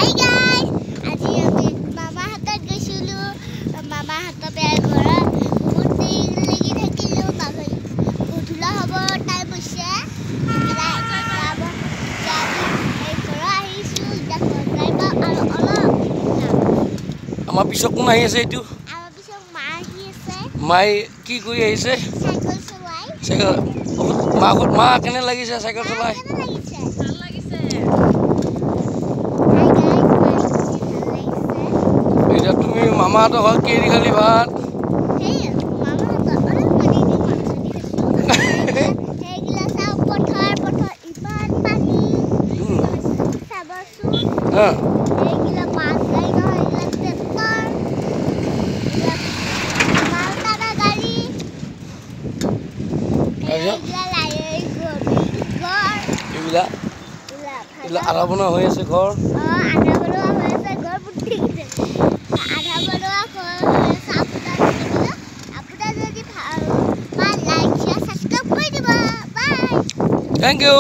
Hi guys, আজি আমি মামা হাতত গৈছিলো মামা হাতৰ বেয়া ঘৰত বহুত দেৰি লাগি থাকিলো গধূলা হ'ব টাইম হৈছে আমাৰ পিছত কোন আহি আছে এইটো আমাৰ পিছত মা আহি আছে মাই কি কৰি আহিছে সাইকেল চলাই সাইকেল মা কেনে লাগিছে সাইকেল চলাই ভাল লাগিছে এতিয়া তুমি মামাহঁতৰ ঘৰত কি দি খালি ভাত আধা বনোৱা হৈ আছে ঘৰ Thank you.